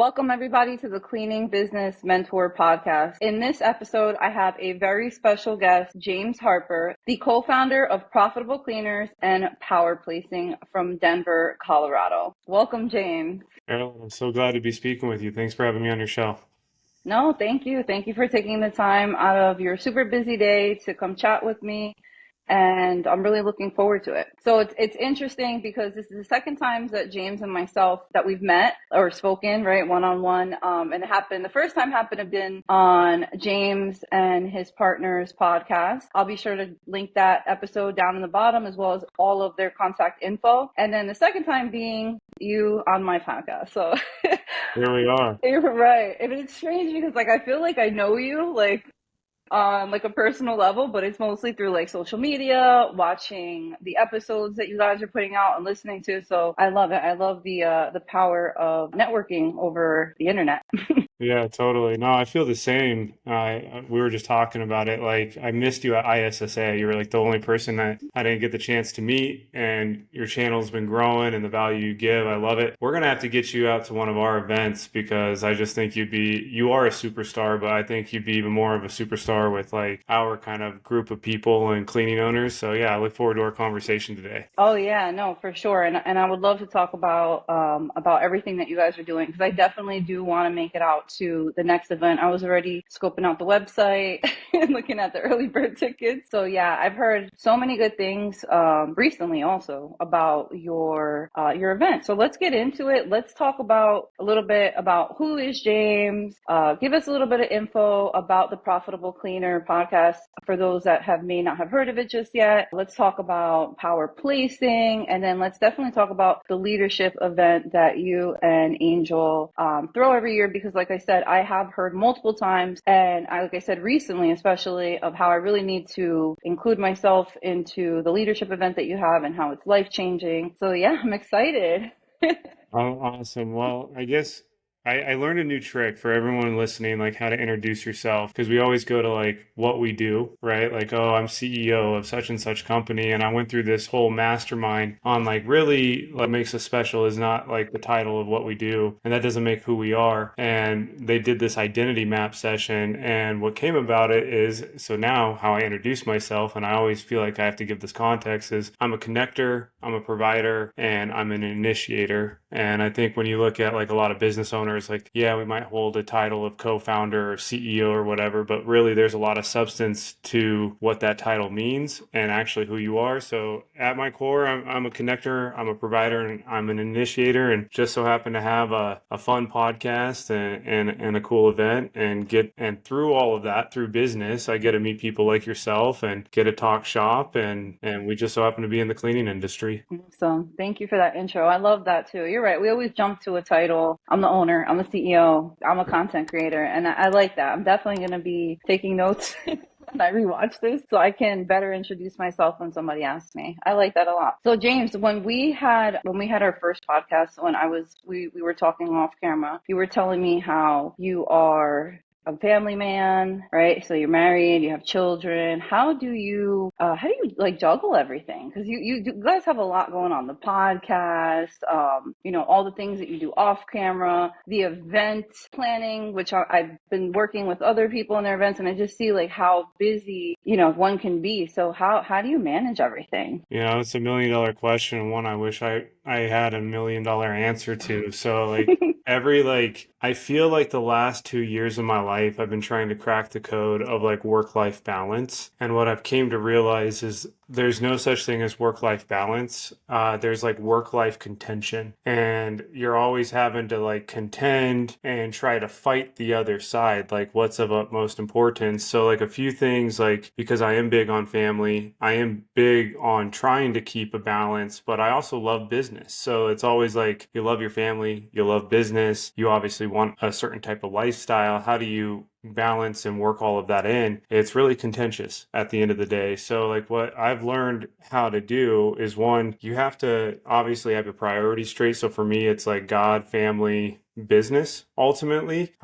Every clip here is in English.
Welcome, everybody, to the Cleaning Business Mentor Podcast. In this episode, I have a very special guest, James Harper, the co-founder of Profitable Cleaners and Power Placing from Denver, Colorado. Welcome, James. Carolyn, I'm so glad to be speaking with you. Thanks for having me on your show. No, thank you. Thank you for taking the time out of your super busy day to come chat with me. And I'm really looking forward to it. So it's interesting because this is the second time that James and myself that we've met or spoken, right, one-on-one. And the first time happened to have been on James and his partner's podcast. I'll be sure to link that episode down in the bottom as well as all of their contact info. And then the second time being you on my podcast. So Here we are. you're right. I mean, it's strange because I feel like I know you, on a personal level, but it's mostly through social media, watching the episodes that you guys are putting out and listening to. So I love it. I love the power of networking over the internet. Yeah, totally. No, I feel the same. We were just talking about it. I missed you at ISSA. You were the only person that I didn't get the chance to meet, and your channel's been growing and the value you give. I love it. We're going to have to get you out to one of our events because I just think you are a superstar, but I think you'd be even more of a superstar with our kind of group of people and cleaning owners. So yeah, I look forward to our conversation today. Oh yeah, no, for sure. And I would love to talk about everything that you guys are doing because I definitely do want to make it out to the next event. I was already scoping out the website and looking at the early bird tickets. So yeah, I've heard so many good things recently also about your event. So let's get into it. Let's talk about a little bit about who is James. Give us a little bit of info about the Profitable Cleaner podcast for those that may not have heard of it just yet. Let's talk about power placing, and then let's definitely talk about the leadership event that you and Angel throw every year because like I said, I have heard multiple times, and like I said recently, especially of how I really need to include myself into the leadership event that you have and how it's life-changing. So yeah, I'm excited. Oh, awesome. Well, I guess I learned a new trick for everyone listening, how to introduce yourself, because we always go to what we do, right? Oh, I'm CEO of such and such company. And I went through this whole mastermind on really what makes us special is not the title of what we do. And that doesn't make who we are. And they did this identity map session. And what came about it is, so now how I introduce myself, and I always feel like I have to give this context, is I'm a connector, I'm a provider, and I'm an initiator. And I think when you look at a lot of business owners, yeah, we might hold a title of co-founder or CEO or whatever, but really there's a lot of substance to what that title means and actually who you are. So at my core, I'm a connector, I'm a provider, and I'm an initiator, and just so happen to have a fun podcast and a cool event and through all of that, through business, I get to meet people like yourself and get to talk shop, and we just so happen to be in the cleaning industry. So thank you for that intro. I love that too. You're right. We always jump to a title. I'm the owner. I'm the CEO. I'm a content creator. And I like that. I'm definitely going to be taking notes when I rewatch this so I can better introduce myself when somebody asks me. I like that a lot. So James, when we had our first podcast, we were talking off camera, you were telling me how you are a family man, right? So you're married, you have children. How do you juggle everything? Because you guys have a lot going on. The podcast, all the things that you do off camera, the event planning, which I've been working with other people in their events, and I just see how busy one can be. So how do you manage everything? It's $1 million question, and one I wish I had $1 million answer to. So I feel the last 2 years of my life I've been trying to crack the code of work-life balance. And what I've came to realize is there's no such thing as work-life balance. There's work-life contention, and you're always having to contend and try to fight the other side, what's of utmost importance. So a few things, because I am big on family, I am big on trying to keep a balance, but I also love business. So it's always you love your family, you love business, you obviously want a certain type of lifestyle. How do you balance and work all of that in? It's really contentious at the end of the day. So what I've learned how to do is, one, you have to obviously have your priorities straight. So for me, it's God, family, business ultimately.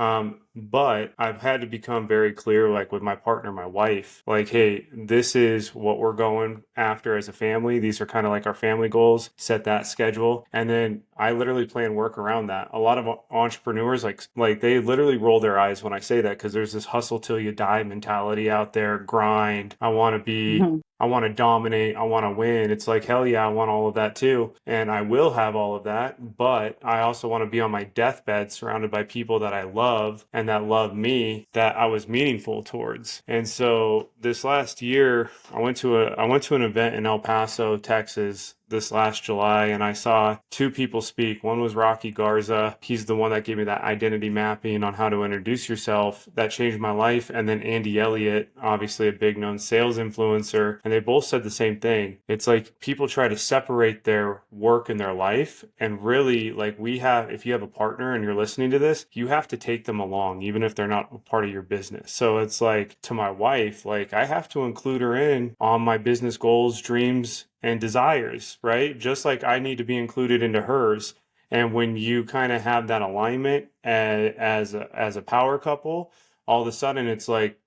But I've had to become very clear, like with my partner, my wife, like, hey, this is what we're going after as a family. These are kind of like our family goals, set that schedule. And then I literally plan work around that. A lot of entrepreneurs, like they literally roll their eyes when I say that, because there's this hustle till you die mentality out there, grind. I want to dominate. I want to win. It's like, hell yeah, I want all of that too. And I will have all of that. But I also want to be on my deathbed surrounded by people that I love and that love me, that I was meaningful towards. And so this last year, I went to an event in El Paso, Texas, this last July, and I saw two people speak. One was Rocky Garza. He's the one that gave me that identity mapping on how to introduce yourself. That changed my life. And then Andy Elliott, obviously a big known sales influencer. And they both said the same thing. It's like people try to separate their work and their life. And really, like if you have a partner and you're listening to this, you have to take them along, even if they're not a part of your business. So it's like, to my wife, like I have to include her in on my business goals, dreams, and desires, right? Just like I need to be included into hers. And when you kind of have that alignment as a power couple, all of a sudden it's like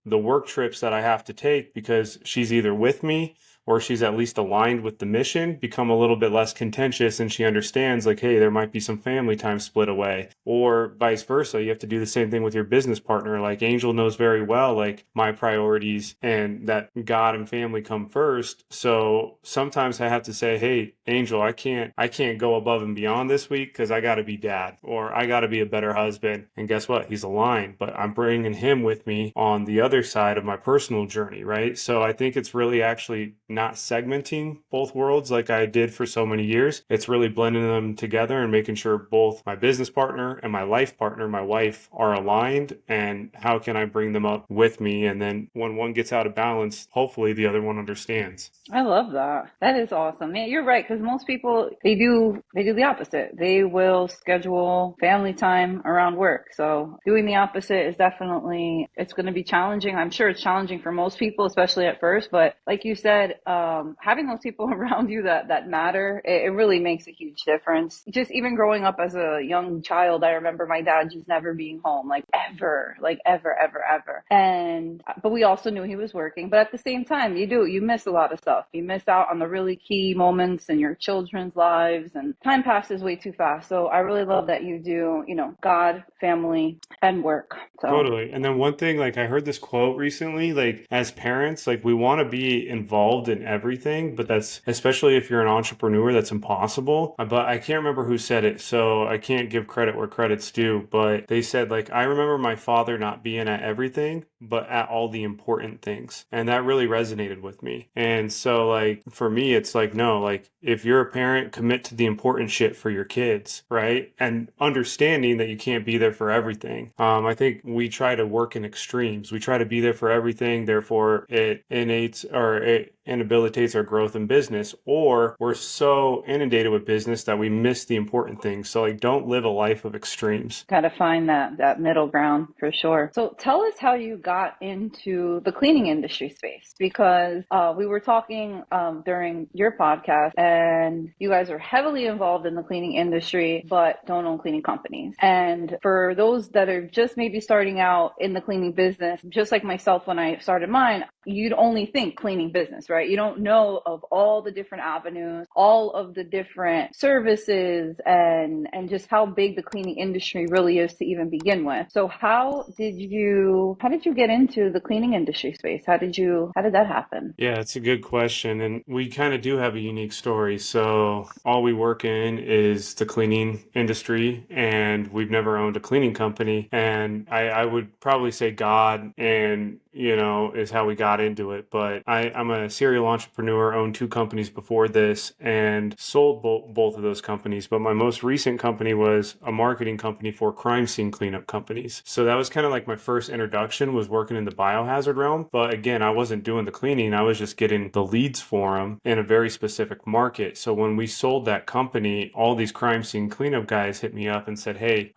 the work trips that I have to take, because she's either with me or she's at least aligned with the mission, become a little bit less contentious, and she understands like, hey, there might be some family time split away, or vice versa. You have to do the same thing with your business partner. Like Angel knows very well, like my priorities and that God and family come first. So sometimes I have to say, hey, Angel, I can't go above and beyond this week because I got to be dad, or I got to be a better husband. And guess what? He's aligned, but I'm bringing him with me on the other side of my personal journey, right? So I think it's really actually not segmenting both worlds like I did for so many years. It's really blending them together and making sure both my business partner and my life partner, my wife, are aligned, and how can I bring them up with me? And then when one gets out of balance, hopefully the other one understands. I love that. That is awesome. Man, you're right, because most people they do the opposite. They will schedule family time around work. So doing the opposite is definitely, it's going to be challenging. I'm sure it's challenging for most people, especially at first. But like you said, having those people around you that matter, it really makes a huge difference. Just even growing up as a young child, I remember my dad just never being home, like ever, ever. And but we also knew he was working. But at the same time, you miss a lot of stuff. You miss out on the really key moments in your children's lives, and time passes way too fast. So I really love that you do, God, family, and work. So Totally. And then one thing, like I heard this quote recently, like as parents, like we want to be involved in everything, but that's, especially if you're an entrepreneur, that's impossible. But I can't remember who said it, so I can't give credit where credit's due. But they said, like, I remember my father not being at everything, but at all the important things. And that really resonated with me. And so, like, for me, it's like, no, like, if you're a parent, commit to the important shit for your kids, right? And understanding that you can't be there for everything. I think we try to work in extremes. We try to be there for everything. Therefore, it innates or it inhabilitates our growth in business, or we're so inundated with business that we miss the important things. So, like, don't live a life of extremes. gotta find that middle ground for sure. So tell us how you got into the cleaning industry space, because we were talking during your podcast, and you guys are heavily involved in the cleaning industry, but don't own cleaning companies. And for those that are just maybe starting out in the cleaning business, just like myself when I started mine, you'd only think cleaning business, right? You don't know of all the different avenues, all of the different services, and just how big the cleaning industry really is to even begin with. So how did you get into the cleaning industry space? How did that happen? Yeah, it's a good question. And we kind of do have a unique story. So, all we work in is the cleaning industry, and we've never owned a cleaning company. And I would probably say God and is how we got into it. But I'm a serial entrepreneur, owned two companies before this, and sold both of those companies. But my most recent company was a marketing company for crime scene cleanup companies. So that was kind of like my first introduction, was working in the biohazard realm. But again, I wasn't doing the cleaning. I was just getting the leads for them in a very specific market. So when we sold that company, all these crime scene cleanup guys hit me up and said, hey,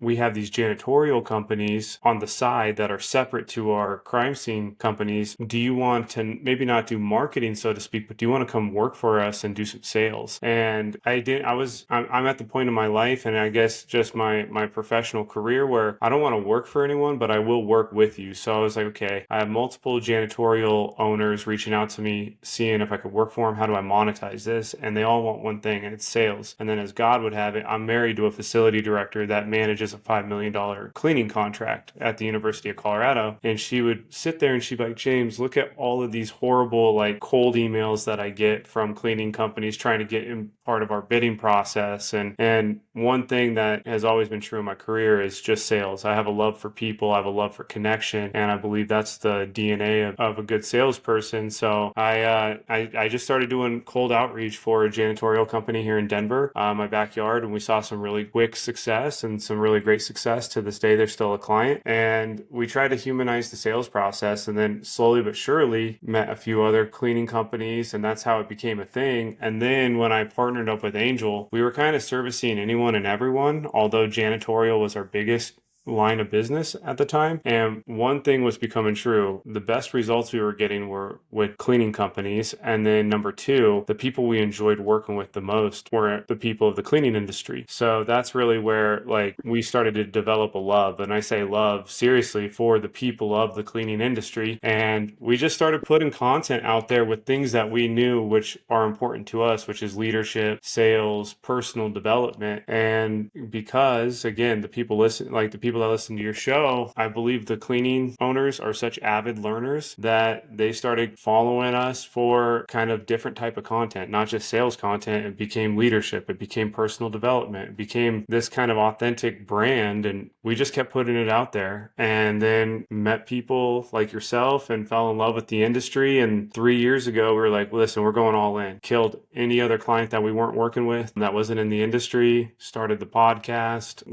we have these janitorial companies on the side that are separate to our crime scene companies, do you want to maybe not do marketing, so to speak, but do you want to come work for us and do some sales? And I'm at the point in my life, and I guess just my professional career, where I don't want to work for anyone, but I will work with you. So I was like, okay, I have multiple janitorial owners reaching out to me, seeing if I could work for them. How do I monetize this? And they all want one thing, and it's sales. And then, as God would have it, I'm married to a facility director that manages a $5 million cleaning contract at the University of Colorado. And she would sit there and she'd be like, James, look at all of these horrible, like, cold emails that I get from cleaning companies trying to get in part of our bidding process. And one thing that has always been true in my career is just sales. I have a love for people. I have a love for connection. And I believe that's the DNA of a good salesperson. So I just started doing cold outreach for a janitorial company here in Denver, my backyard, and we saw some really quick success and some really great success. To this day, they're still a client. And we tried to humanize the sales process, and then slowly but surely met a few other cleaning companies, and that's how it became a thing. And then when I partnered up with Angel, we were kind of servicing anyone and everyone, although janitorial was our biggest line of business at the time. And one thing was becoming true. The best results we were getting were with cleaning companies. And then number two, the people we enjoyed working with the most were the people of the cleaning industry. So that's really where, like, we started to develop a love. And I say love seriously for the people of the cleaning industry. And we just started putting content out there with things that we knew which are important to us, which is leadership, sales, personal development. And because, again, the people that listen to your show, I believe the cleaning owners are such avid learners that they started following us for kind of different type of content, not just sales content. It became leadership. It became personal development. It became this kind of authentic brand. And we just kept putting it out there, and then met people like yourself and fell in love with the industry. And 3 years ago, we were like, listen, we're going all in. Killed any other client that we weren't working with that wasn't in the industry, started the podcast,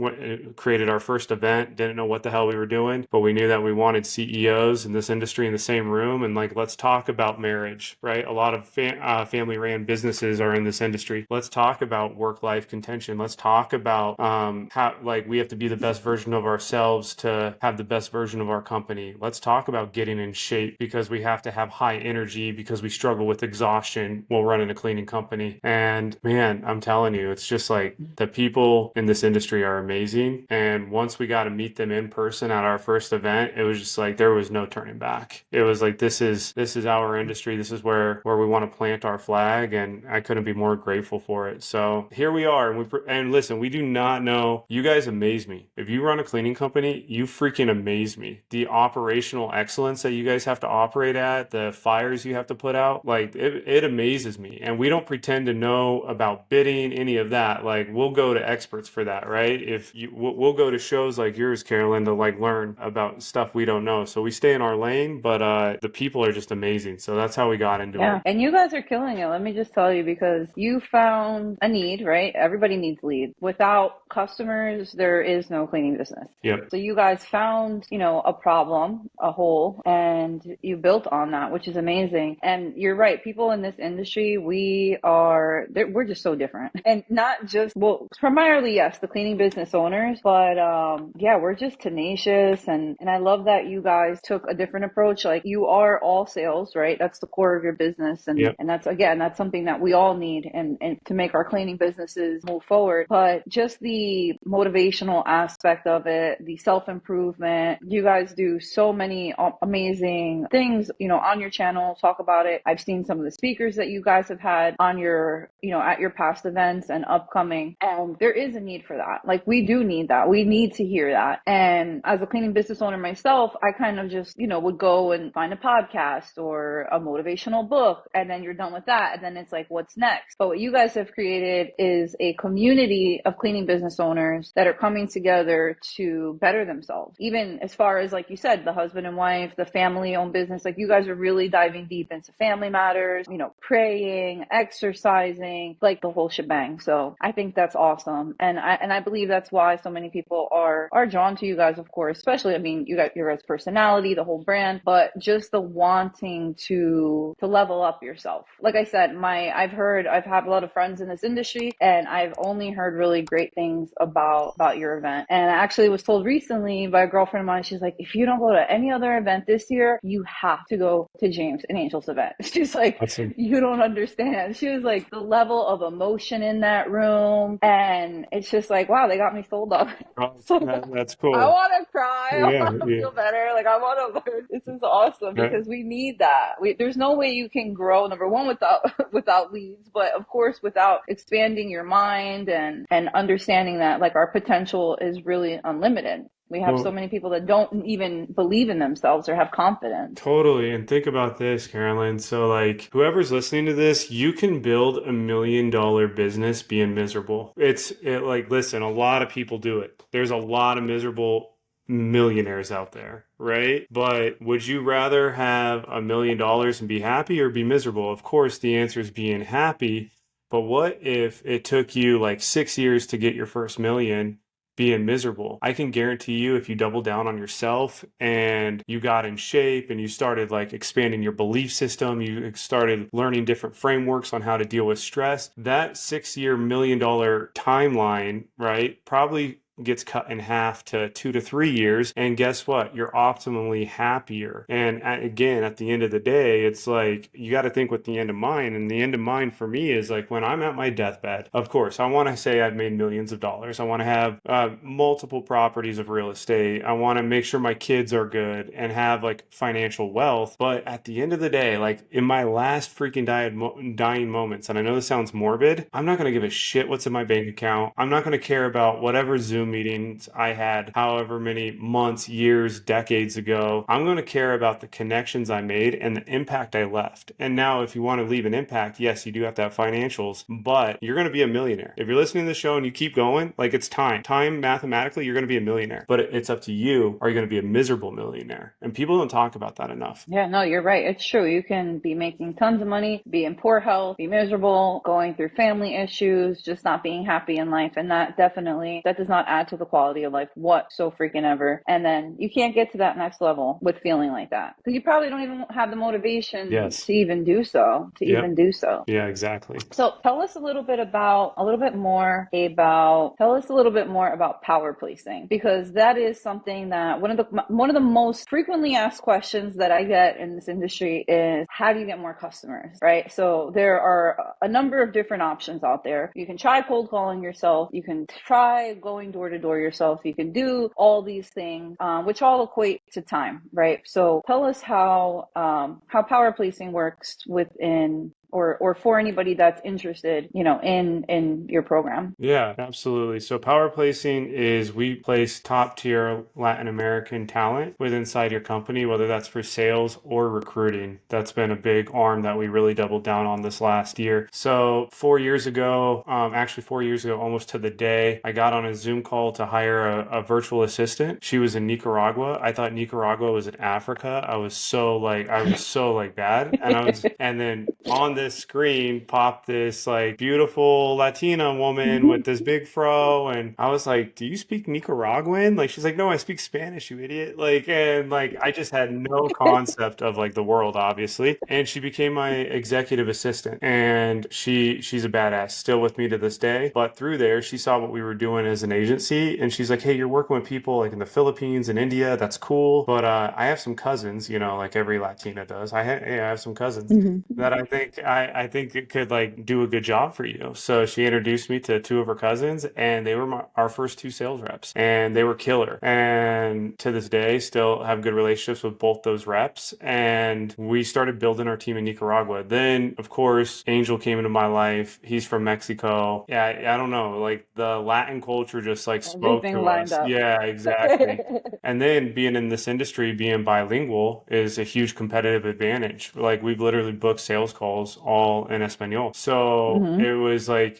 created our first event, didn't know what the hell we were doing, but we knew that we wanted CEOs in this industry in the same room. And like, let's talk about marriage, right? A lot of family ran businesses are in this industry. Let's talk about work-life contention. Let's talk about how, like, we have to be the best version of ourselves to have the best version of our company. Let's talk about getting in shape, because we have to have high energy because we struggle with exhaustion while running a cleaning company. And man, I'm telling you, it's just like the people in this industry are amazing. And once we got to meet them in person at our first event, it was just like there was no turning back. It was like, this is our industry. This is where we want to plant our flag, and I couldn't be more grateful for it. So here we are, and listen, we do not know. You guys amaze me. If you run a cleaning company, you freaking amaze me. The operational excellence that you guys have to operate at, the fires you have to put out, like it amazes me. And we don't pretend to know about bidding, any of that. Like, we'll go to experts for that, right? We'll go to shows like yours, Carolyn, to like learn about stuff we don't know. So we stay in our lane, but the people are just amazing. So that's how we got into it. And you guys are killing it. Let me just tell you, because you found a need, right? Everybody needs leads. Without customers, there is no cleaning business. Yep. So you guys found, a problem, a hole, and you built on that, which is amazing. And you're right. People in this industry, we're just so different. And not just, well, primarily, yes, the cleaning business owners, but yeah, we're just tenacious. And I love that you guys took a different approach. Like, you are all sales, right? That's the core of your business. And, Yep. and that's something that we all need and to make our cleaning businesses move forward. But just the motivational aspect of it, the self-improvement, you guys do so many amazing things, on your channel. Talk about it. I've seen some of the speakers that you guys have had on your, at your past events and upcoming. And there is a need for that. Like, we do need that. We need to hear that. And as a cleaning business owner myself, I kind of just, would go and find a podcast or a motivational book, and then you're done with that. And then it's like, what's next? But what you guys have created is a community of cleaning business owners that are coming together to better themselves. Even as far as, like you said, the husband and wife, the family owned business, like, you guys are really diving deep into family matters, praying, exercising, like the whole shebang. So I think that's awesome. And I believe that's why so many people are are drawn to you guys, of course, especially, I mean, you got your guys' personality, the whole brand, but just the wanting to level up yourself. Like I said, I've had a lot of friends in this industry, and I've only heard really great things about your event. And I actually was told recently by a girlfriend of mine, she's like, if you don't go to any other event this year, you have to go to James and Angel's event. She's like, Awesome. you don't understand. She was like, the level of emotion in that room, and it's just like, wow, they got me sold up. Oh, So that's I cool. want to cry. I Yeah, want to yeah. feel better. Like I want to learn. This is awesome That- because we need that. There's no way you can grow. Number one, without without leads, but of course, without expanding your mind and understanding that like our potential is really unlimited. We have so well, many people that don't even believe in themselves or have confidence. totally. And think about this, Carolyn. So, like, whoever's listening to this, you can build $1 million business being miserable. Like, listen, a lot of people do it. There's a lot of miserable millionaires out there, right? But would you rather have $1 million and be happy or be miserable? Of course, the answer is being happy. But what if it took you like 6 years to get your first million? Being miserable. I can guarantee you if you double down on yourself and you got in shape and you started like expanding your belief system, you started learning different frameworks on how to deal with stress, that 6 year $1 million timeline, right, probably gets cut in half to 2 to 3 years. And guess what? You're optimally happier. And again, at the end of the day, it's like you got to think with the end in mind. And the end in mind for me is like when I'm at my deathbed, of course, I want to say I've made millions of dollars. I want to have multiple properties of real estate. I want to make sure my kids are good and have like financial wealth. But at the end of the day, like in my last freaking dying moments, and I know this sounds morbid, I'm not going to give a shit what's in my bank account. I'm not going to care about whatever Zoom meetings I had, however many months, years, decades ago. I'm going to care about the connections I made and the impact I left. And now, if you want to leave an impact, yes, you do have to have financials, but you're going to be a millionaire. If you're listening to the show and you keep going, like it's time. Time mathematically, you're going to be a millionaire. But it's up to you. Are you going to be a miserable millionaire? And people don't talk about that enough. Yeah, no, you're right. It's true. You can be making tons of money, be in poor health, be miserable, going through family issues, just not being happy in life. And that does not add to the quality of life what so freaking ever. And then you can't get to that next level with feeling like that. Because you probably don't even have the motivation Yes. to even do so, Yep. So Yeah, exactly. tell us a little bit more about power placing, because that is something that one of the most frequently asked questions that I get in this industry is, how do you get more customers, right? So there are a number of different options out there. You can try cold calling yourself. You can try going door to door yourself. You can do all these things, which all equate to time, right? So tell us how power placing works within or for anybody that's interested, in your program. Yeah, absolutely. So power placing is we place top tier Latin American talent with inside your company, whether that's for sales or recruiting. That's been a big arm that we really doubled down on this last year. So 4 years ago, actually 4 years ago, almost to the day, I got on a Zoom call to hire a virtual assistant. She was in Nicaragua. I thought Nicaragua was in Africa. I was so like bad. And then on this screen popped this like beautiful Latina woman with this big fro, and I was like, "Do you speak Nicaraguan?" Like she's like, "No, I speak Spanish, you idiot." Like and like I just had no concept of like the world, obviously. And she became my executive assistant, and she's a badass, still with me to this day. But through there, she saw what we were doing as an agency, and she's like, "Hey, you're working with people like in the Philippines and India. That's cool, but I have some cousins, like every Latina does. I have some cousins that I think it could like do a good job for you." So she introduced me to two of her cousins, and they were our first two sales reps, and they were killer. And to this day, still have good relationships with both those reps. And we started building our team in Nicaragua. Then, of course, Angel came into my life. He's from Mexico. Yeah, I don't know, like the Latin culture just like spoke Everything to lined us. up. Yeah, exactly. And then being in this industry, being bilingual is a huge competitive advantage. Like we've literally booked sales calls all in Espanol. So Hmm. it was like,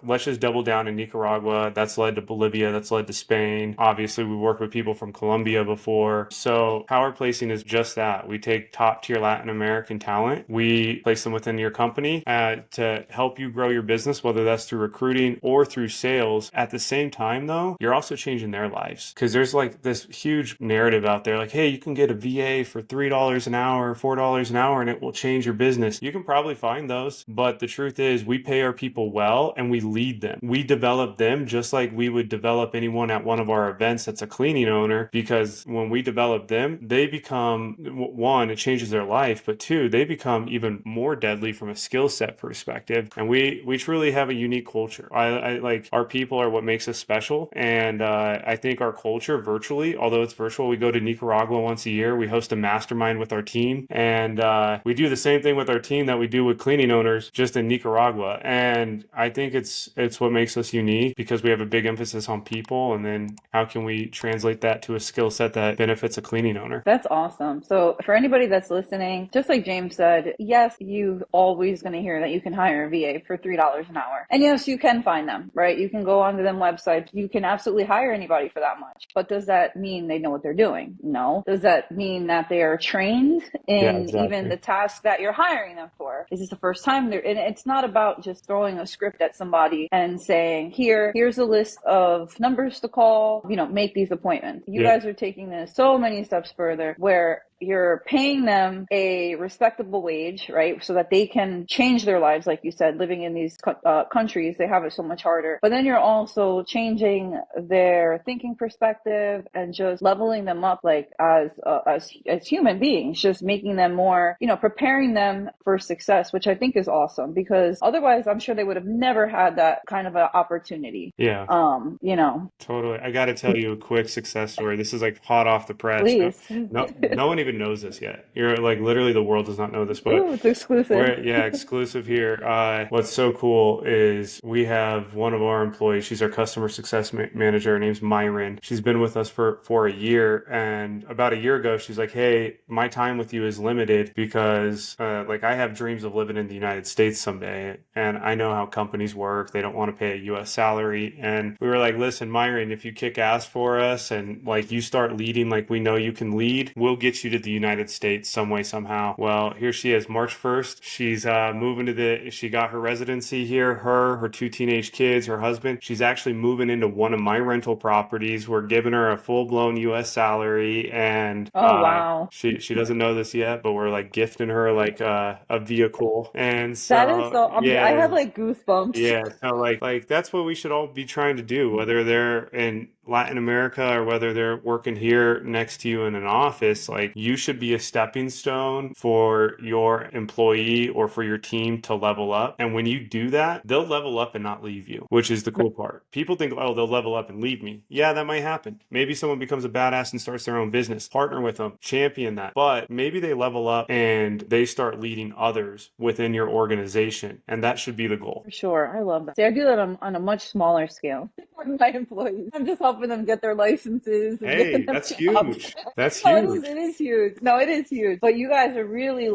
let's just double down in Nicaragua. That's led to Bolivia. That's led to Spain. Obviously, we worked with people from Colombia before. So power placing is just that. We take top tier Latin American talent. We place them within your company to help you grow your business, whether that's through recruiting or through sales. At the same time, though, you're also changing their lives because there's like this huge narrative out there like, hey, you can get a VA for $3 an hour, $4 an hour, and it will change your business. You can probably find those, but the truth is we pay our people well and we lead them. We develop them just like we would develop anyone at one of our events that's a cleaning owner, because when we develop them, they become, one, it changes their life, but two, they become even more deadly from a skill set perspective. And we truly have a unique culture. I like our people are what makes us special. And I think our culture virtually, although it's virtual, we go to Nicaragua once a year. We host a mastermind with our team, and we do the same thing with our team that we do with cleaning owners, just in Nicaragua. And I think it's what makes us unique because we have a big emphasis on people. And then how can we translate that to a skill set that benefits a cleaning owner? That's awesome. So for anybody that's listening, just like James said, yes, you always going to hear that you can hire a VA for $3 an hour. And yes, you can find them, right? You can go onto them websites. You can absolutely hire anybody for that much. But does that mean they know what they're doing? No. Does that mean that they are trained Yeah, in even exactly. the task that you're hiring them for? Is this the first time they're, and it's not about just throwing a script at somebody and saying, here's a list of numbers to call, make these appointments. You Yeah. guys are taking this so many steps further where you're paying them a respectable wage, right? So that they can change their lives. Like you said, living in these countries, they have it so much harder. But then you're also changing their thinking perspective and just leveling them up, like as human beings, just making them more, preparing them for success, which I think is awesome because otherwise I'm sure they would have never had that kind of an opportunity. Yeah. Um, you know, Totally. I got to tell you a quick success story. This is like hot off the press. No, please. no one even knows this yet. You're like literally the world does not know this, but Ooh, it's exclusive. yeah, exclusive here. What's so cool is we have one of our employees. She's our customer success manager. Her name's Myron. She's been with us for a year, and about a year ago, she's like, "Hey, my time with you is limited because like I have dreams of living in the United States someday, and I know how companies work. They don't want to pay a U.S. salary." And we were like, "Listen, Myron, if you kick ass for us and like you start leading like we know you can lead, we'll get you to the United States some way somehow." Well, here she is, March 1st. She's moving to she got her residency here, her two teenage kids, her husband. She's actually moving into one of my rental properties. We're giving her a full-blown US salary, and Oh, wow. she doesn't know this yet, but we're like gifting her like a vehicle. And That is so so, I yeah, have like goosebumps. yeah, so like that's what we should all be trying to do, whether they're in Latin America or whether they're working here next to you in an office. Like you should be a stepping stone for your employee or for your team to level up. And when you do that, they'll level up and not leave you, which is the cool part. People think, oh, they'll level up and leave me. Yeah, that might happen. Maybe someone becomes a badass and starts their own business. Partner with them, champion that. But maybe they level up and they start leading others within your organization. And that should be the goal. For sure. I love that. See, I do that on a much smaller scale with my employees. I'm just helping them get their licenses and giving Hey, them that's jobs. huge. That's No, huge. it is huge. No, it is huge. But you guys are really,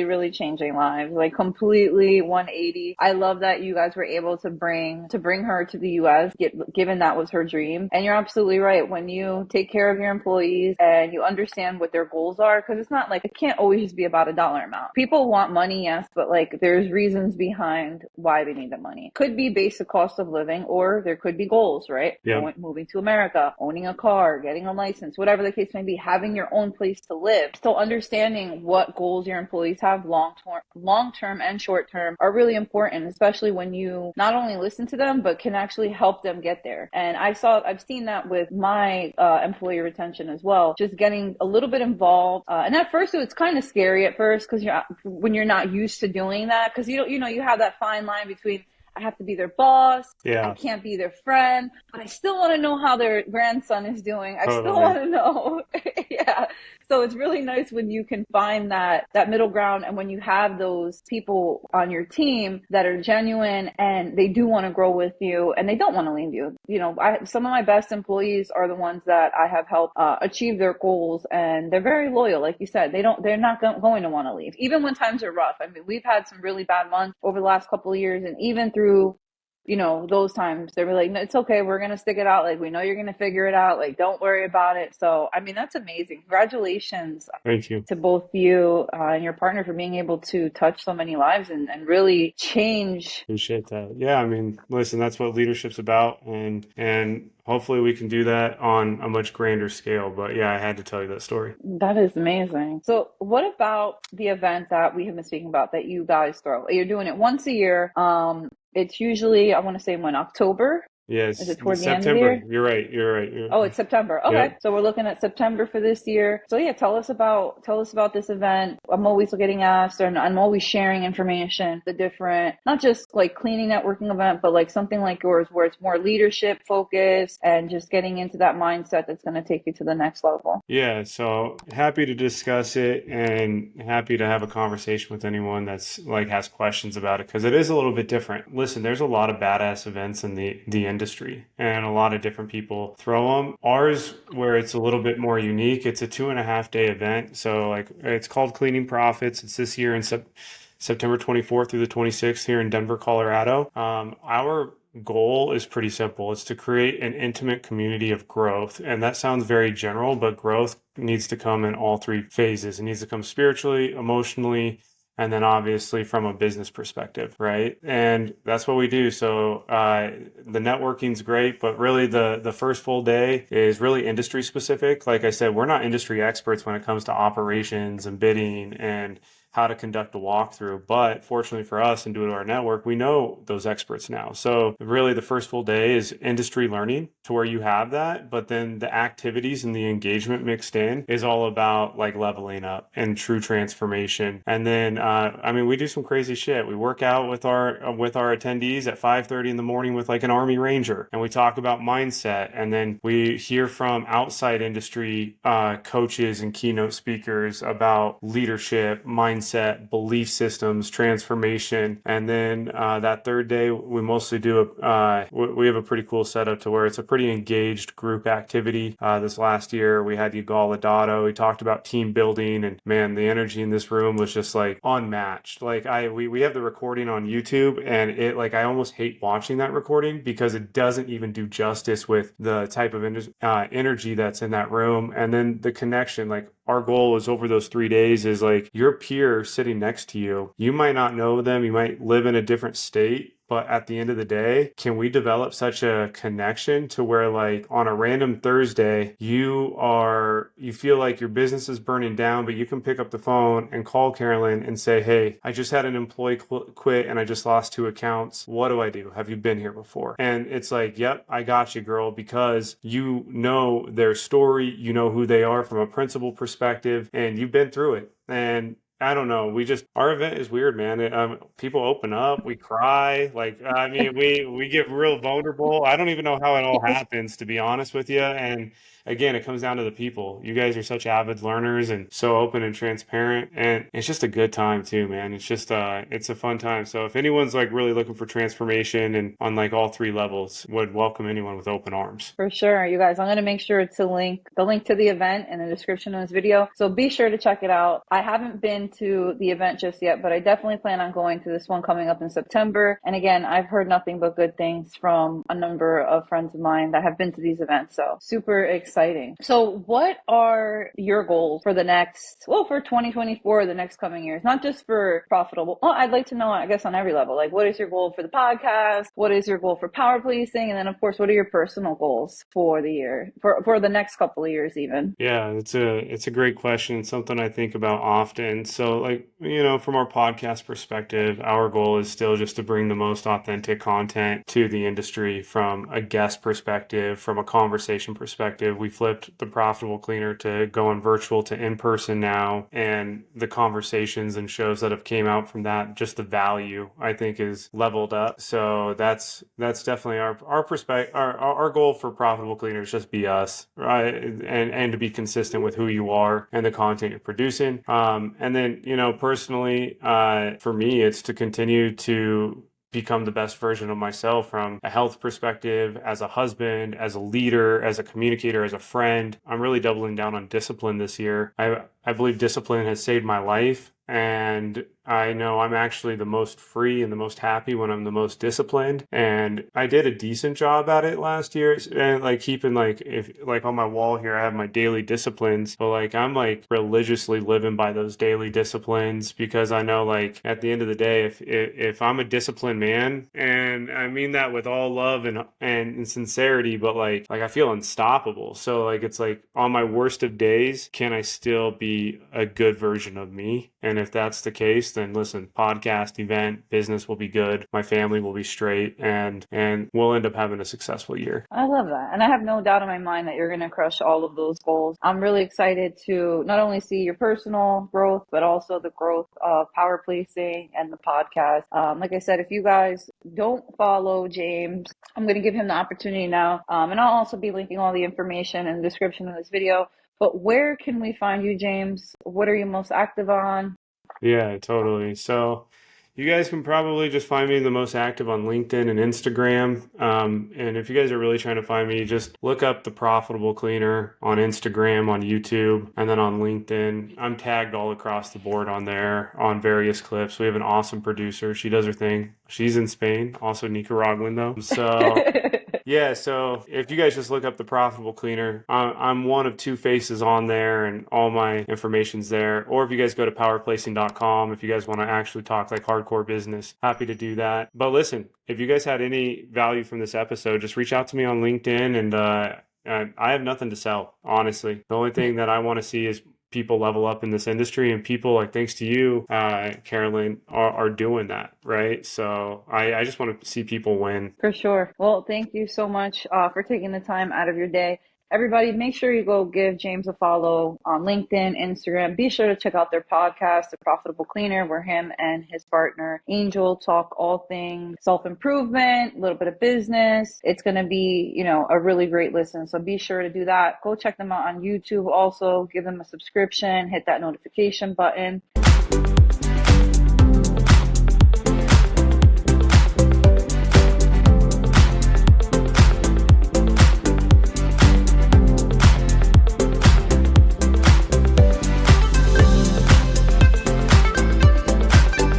really changing lives, like completely 180. I love that you guys were able to bring her to the US, given that was her dream. And you're absolutely right. When you take care of your employees and you understand what their goals are, because it's not like it can't always just be about a dollar amount. People want money, yes, but like there's reasons behind why they need the money. Could be basic cost of living, or there could be goals, right? Yeah. Moving to America, owning a car, getting a license, whatever the case may be, having your own place to live. So understanding what goals your employees have long term and short term are really important, especially when you not only listen to them, but can actually help them get there. And I've seen that with my employee retention as well, just getting a little bit involved. And at first, it's kind of scary at first because when you're not used to doing that, because you have that fine line between I have to be their boss. I Yeah, can't be their friend, but I still want to know how their grandson is doing. I still totally. want to know. Yeah. So it's really nice when you can find that middle ground, and when you have those people on your team that are genuine and they do want to grow with you and they don't want to leave you. You know, some of my best employees are the ones that I have helped achieve their goals, and they're very loyal. Like you said, they're not going to want to leave, even when times are rough. I mean, we've had some really bad months over the last couple of years, and even through those times they were like, no, it's okay. We're going to stick it out. Like, we know you're going to figure it out. Like, don't worry about it. So, I mean, that's amazing. Congratulations Thank you. to both you and your partner for being able to touch so many lives and really change. Appreciate that. Yeah, I mean, listen, that's what leadership's about, and hopefully we can do that on a much grander scale. But yeah, I had to tell you that story. That is amazing. So, what about the event that we have been speaking about that you guys throw? You're doing it once a year. It's usually, I want to say, when October? Is Yes, it toward the end of the September. year? You're right. You're right. Oh, it's September. Okay. Yep. So we're looking at September for this year. So yeah, tell us about this event. I'm always getting asked, and I'm always sharing information, the different, not just like cleaning networking event, but like something like yours where it's more leadership focused and just getting into that mindset that's going to take you to the next level. Yeah, so happy to discuss it and happy to have a conversation with anyone that's like has questions about it because it is a little bit different. Listen, there's a lot of badass events in the industry and a lot of different people throw them. Ours, where it's a little bit more unique, it's a 2.5 day event. So like it's called Cleaning Profits. It's this year in September 24th through the 26th here in Denver, Colorado. Our goal is pretty simple. It's to create an intimate community of growth. And that sounds very general, but growth needs to come in all three phases. It needs to come spiritually, emotionally, and then obviously from a business perspective, right? And that's what we do. So the networking's great, but really the first full day is really industry specific. Like I said, we're not industry experts when it comes to operations and bidding and how to conduct a walkthrough. But fortunately for us and due to our network, we know those experts now. So really the first full day is industry learning to where you have that, but then the activities and the engagement mixed in is all about like leveling up and true transformation. And then, I mean, we do some crazy shit. We work out with our attendees at 5:30 in the morning with like an Army Ranger, and we talk about mindset. And then we hear from outside industry coaches and keynote speakers about leadership, mindset, belief systems, transformation. And then that third day, we mostly do we have a pretty cool setup to where it's a pretty engaged group activity. This last year, we had Yugal Adato. We talked about team building, and man, the energy in this room was just like unmatched. Like we have the recording on YouTube, and it like I almost hate watching that recording because it doesn't even do justice with the type of energy that's in that room, and then the connection. Like our goal is over those 3 days is like your peer sitting next to you. You might not know them. You might live in a different state. But at the end of the day, can we develop such a connection to where like on a random Thursday, you feel like your business is burning down, but you can pick up the phone and call Carolyn and say, hey, I just had an employee quit and I just lost 2 accounts. What do I do? Have you been here before? And it's like, yep, I got you, girl, because you know their story, you know who they are from a principal perspective, and you've been through it. And I don't know. Our event is weird, man. People open up, we cry. Like, I mean, we get real vulnerable. I don't even know how it all happens, to be honest with you. And again, it comes down to the people. You guys are such avid learners and so open and transparent. And it's just a good time too, man. It's a fun time. So if anyone's like really looking for transformation and on like all three levels, would welcome anyone with open arms. For sure, you guys. I'm going to make sure to link the link to the event in the description of this video. So be sure to check it out. I haven't been to the event just yet, but I definitely plan on going to this one coming up in September. And again, I've heard nothing but good things from a number of friends of mine that have been to these events. So super exciting. So what are your goals for for 2024, the next coming years? Not just for profitable. Well, I'd like to know, I guess, on every level. Like, what is your goal for the podcast? What is your goal for power policing? And then, of course, what are your personal goals for the year, for the next couple of years even? Yeah, it's a great question. Something I think about often. So So, like, from our podcast perspective, our goal is still just to bring the most authentic content to the industry from a guest perspective, from a conversation perspective. We flipped the Profitable Cleaner to going virtual to in person now, and the conversations and shows that have came out from that, just the value I think is leveled up. So that's definitely our perspective. Our goal for Profitable Cleaner is just be us, right? And to be consistent with who you are and the content you're producing. And then, personally, for me, it's to continue to become the best version of myself from a health perspective, as a husband, as a leader, as a communicator, as a friend. I'm really doubling down on discipline this year. I believe discipline has saved my life. And I know I'm actually the most free and the most happy when I'm the most disciplined. And I did a decent job at it last year. And like keeping if on my wall here, I have my daily disciplines, but I'm religiously living by those daily disciplines, because I know at the end of the day, if I'm a disciplined man, and I mean that with all love and sincerity, but I feel unstoppable. So it's on my worst of days, can I still be a good version of me? And if that's the case, then listen, podcast, event, business will be good. My family will be straight, and we'll end up having a successful year. I love that. And I have no doubt in my mind that you're going to crush all of those goals. I'm really excited to not only see your personal growth, but also the growth of Power Placing and the podcast. Like I said, if you guys don't follow James, I'm going to give him the opportunity now. And I'll also be linking all the information in the description of this video. But where can we find you, James? What are you most active on? Yeah, totally. So you guys can probably just find me the most active on LinkedIn and Instagram. And if you guys are really trying to find me, just look up The Profitable Cleaner on Instagram, on YouTube, and then on LinkedIn. I'm tagged all across the board on there on various clips. We have an awesome producer. She does her thing. She's in Spain, also Nicaraguan though. So yeah, so if you guys just look up The Profitable Cleaner, I'm one of two faces on there, and all my information's there. Or if you guys go to powerplacing.com, if you guys want to actually talk hardcore business, happy to do that. But listen, if you guys had any value from this episode, just reach out to me on LinkedIn, and I have nothing to sell, honestly. The only thing that I want to see is people level up in this industry, and people thanks to you, Carolyn, are doing that, right? So I just want to see people win. For sure. Well, thank you so much for taking the time out of your day. Everybody, make sure you go give James a follow on LinkedIn, Instagram. Be sure to check out their podcast, The Profitable Cleaner, where him and his partner, Angel, talk all things self-improvement, a little bit of business. It's going to be, a really great listen. So be sure to do that. Go check them out on YouTube. Also, give them a subscription, hit that notification button.